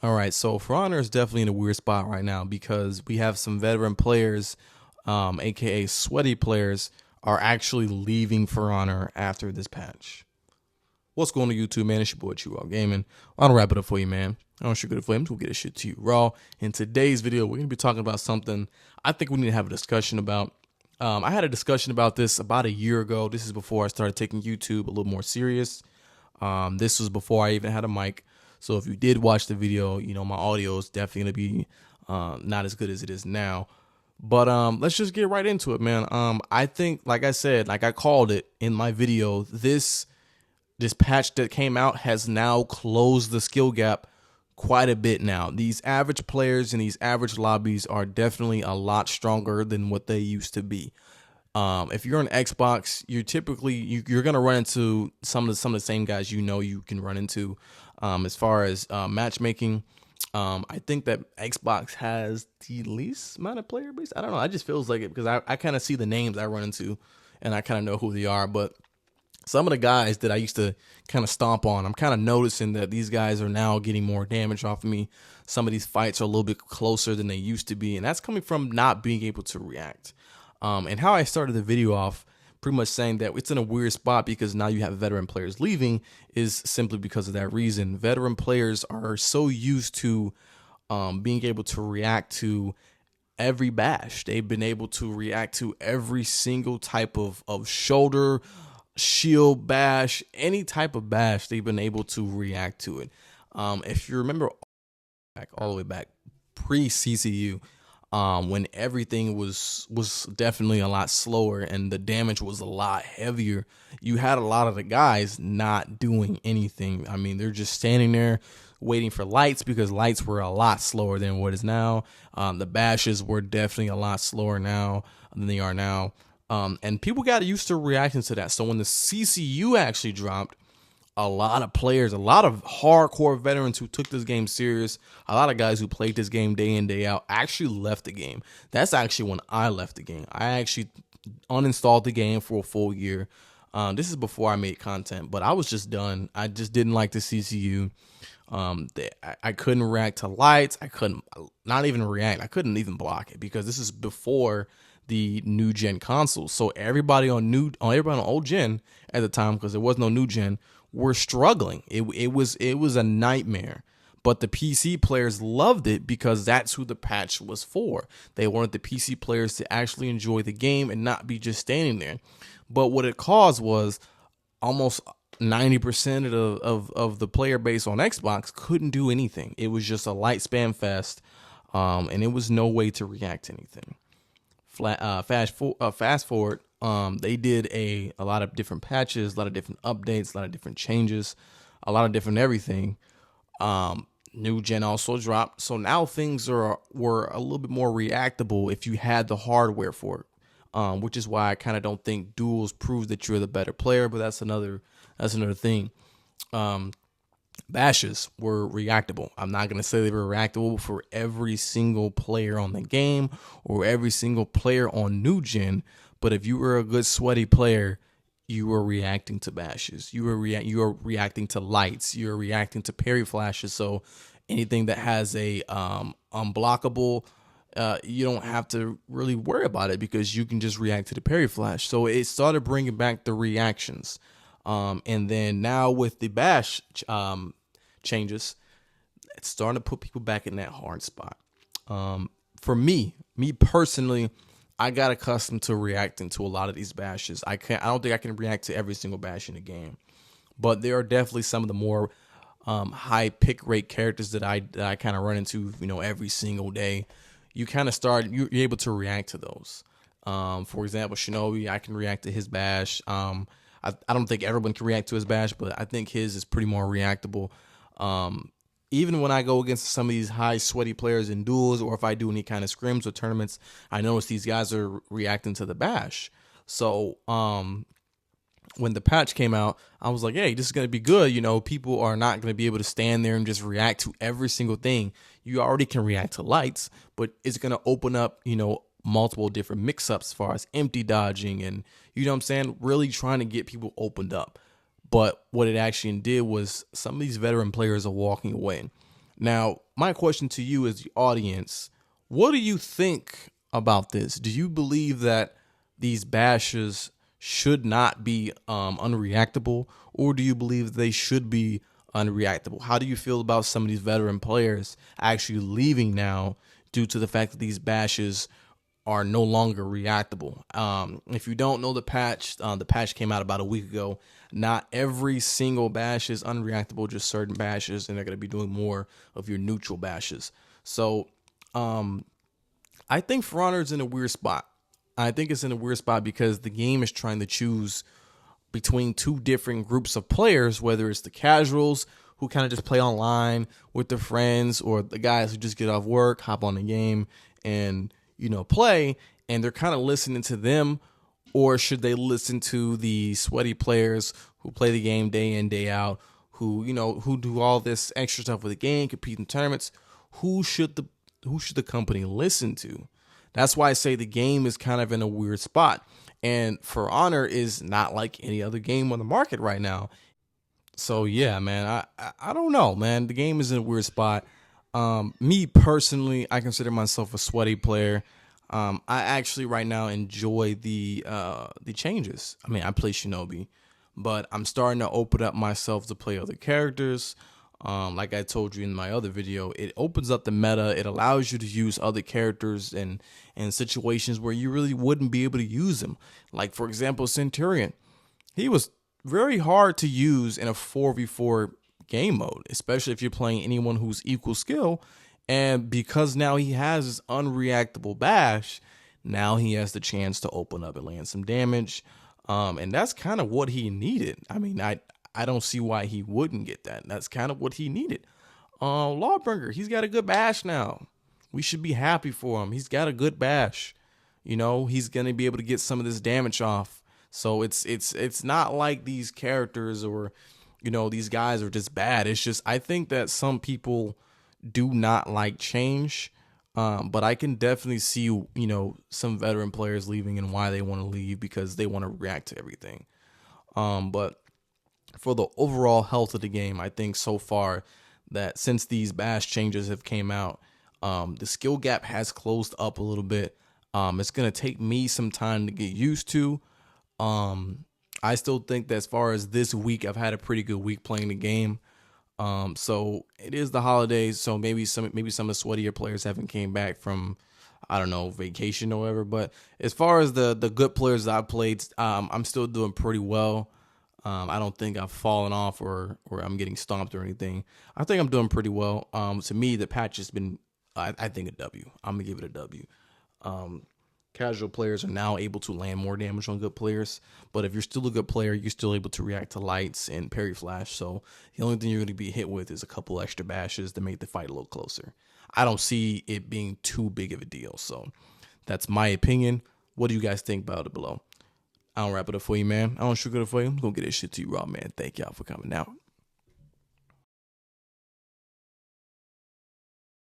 All right, so For Honor is definitely in a weird spot right now because we have some veteran players, aka sweaty players, are actually leaving For Honor after this patch. What's going on YouTube, man? It's your boy Chihuahua Gaming. I'll wrap it up for you, man. I don't sugar it for you. I'm just gonna get this shit to you raw. In today's video, we're gonna be talking about something I think we need to have a discussion about. I had a discussion about this about a year ago. This is before I started taking YouTube a little more serious. This was before I even had a mic. So if you did watch the video, you know, my audio is definitely going to be not as good as it is now. But let's just get right into it, man. I think, like I said, like I called it in my video, this patch that came out has now closed the skill gap quite a bit now. These average players and these average lobbies are definitely a lot stronger than what they used to be. If you're on Xbox, you're typically you're gonna run into some of the same guys you can run into. As far as matchmaking, I think that Xbox has the least amount of player base. I don't know. I just feels like it because I kind of see the names I run into, and I kind of know who they are. But some of the guys that I used to kind of stomp on, I'm kind of noticing that these guys are now getting more damage off of me. Some of these fights are a little bit closer than they used to be, and that's coming from not being able to react. And how I started the video off pretty much saying that it's in a weird spot because now you have veteran players leaving is simply because of that reason. Veteran players are so used to being able to react to every bash. They've been able to react to every single type of shoulder, shield bash, any type of bash. They've been able to react to it. If you remember all the way back pre-CCU, when everything was definitely a lot slower and the damage was a lot heavier, you had a lot of the guys not doing anything. I mean, they're just standing there waiting for lights because lights were a lot slower than what is now. The bashes were definitely a lot slower now than they are now. And people got used to reacting to that. So when the CCU actually dropped, a lot of players, a lot of hardcore veterans who took this game serious, a lot of guys who played this game day in, day out, actually left the game. That's actually when I left the game. I actually uninstalled the game for a full year. This is before I made content, but I was just done. I just didn't like the CCU. I couldn't react to lights. I couldn't, not even react. I couldn't even block it because this is before the new gen consoles. So everybody on old gen at the time, because there was no new gen, were struggling. It was a nightmare. But the PC players loved it because that's who the patch was for. They wanted the PC players to actually enjoy the game and not be just standing there. But what it caused was almost 90% of the player base on Xbox couldn't do anything. It was just a light spam fest, and it was no way to react to anything. Fast forward, they did a lot of different patches, a lot of different updates, a lot of different changes, a lot of different everything. New gen also dropped, so now things were a little bit more reactable if you had the hardware for it, which is why I kind of don't think duels proves that you're the better player, but that's another thing. Bashes were reactable. I'm not going to say they were reactable for every single player on the game or every single player on new gen, but if you were a good sweaty player, you were reacting to bashes. You were reacting to lights. You were reacting to parry flashes. So anything that has a unblockable, you don't have to really worry about it because you can just react to the parry flash. So it started bringing back the reactions. And then now with the bash changes, it's starting to put people back in that hard spot. For me personally, I got accustomed to reacting to a lot of these bashes. I don't think I can react to every single bash in the game, but there are definitely some of the more high pick rate characters that I kind of run into, every single day. You're able to react to those. For example, Shinobi, I can react to his bash. I don't think everyone can react to his bash, but I think his is pretty more reactable. Even when I go against some of these high sweaty players in duels, or if I do any kind of scrims or tournaments, I notice these guys are reacting to the bash. So when the patch came out, I was like, hey, this is going to be good. People are not going to be able to stand there and just react to every single thing. You already can react to lights, but it's going to open up, multiple different mix-ups as far as empty dodging and, really trying to get people opened up. But what it actually did was some of these veteran players are walking away. Now, my question to you as the audience, what do you think about this? Do you believe that these bashes should not be unreactable, or do you believe they should be unreactable? How do you feel about some of these veteran players actually leaving now due to the fact that these bashes are no longer reactable? If you don't know the patch came out about a week ago. Not every single bash is unreactable, just certain bashes, and they're going to be doing more of your neutral bashes. So I think For Honor is in a weird spot. I think it's in a weird spot because the game is trying to choose between two different groups of players, whether it's the casuals who kind of just play online with their friends, or the guys who just get off work, hop on the game, and play, and they're kind of listening to them. Or should they listen to the sweaty players who play the game day in, day out, who do all this extra stuff with the game, compete in tournaments? Who should the company listen to? That's why I say the game is kind of in a weird spot. And For Honor is not like any other game on the market right now. So yeah, man, I don't know, man. The game is in a weird spot. Me personally, I consider myself a sweaty player. I actually right now enjoy the changes. I mean, I play Shinobi, but I'm starting to open up myself to play other characters. Like I told you in my other video, it opens up the meta. It allows you to use other characters in situations where you really wouldn't be able to use them. Like, for example, Centurion. He was very hard to use in a 4v4 game mode, especially if you're playing anyone who's equal skill. And because now he has this unreactable bash, now he has the chance to open up and land some damage. And that's kind of what he needed. I mean, I don't see why he wouldn't get that. That's kind of what he needed. Lawbringer, he's got a good bash now. We should be happy for him. He's got a good bash. He's going to be able to get some of this damage off. So it's not like these characters or, these guys are just bad. It's just, I think that some people do not like change, but I can definitely see some veteran players leaving and why they want to leave, because they want to react to everything. But for the overall health of the game, I think so far that since these bash changes have came out, the skill gap has closed up a little bit. It's gonna take me some time to get used to. I still think that as far as this week, I've had a pretty good week playing the game. So it is the holidays, so maybe some of the sweatier players haven't came back from, I don't know, vacation or whatever. But as far as the good players that I've played, I'm still doing pretty well. I don't think I've fallen off or I'm getting stomped or anything. I think I'm doing pretty well. To me, the patch has been, I think, a W. I'm gonna give it a W. Casual players are now able to land more damage on good players, but if you're still a good player, you're still able to react to lights and parry flash. So the only thing you're going to be hit with is a couple extra bashes to make the fight a little closer. I don't see it being too big of a deal. So that's my opinion. What do you guys think about it below? I don't wrap it up for you, man. I don't sugar it for you. I'm going to get this shit to you raw, man. Thank y'all for coming out.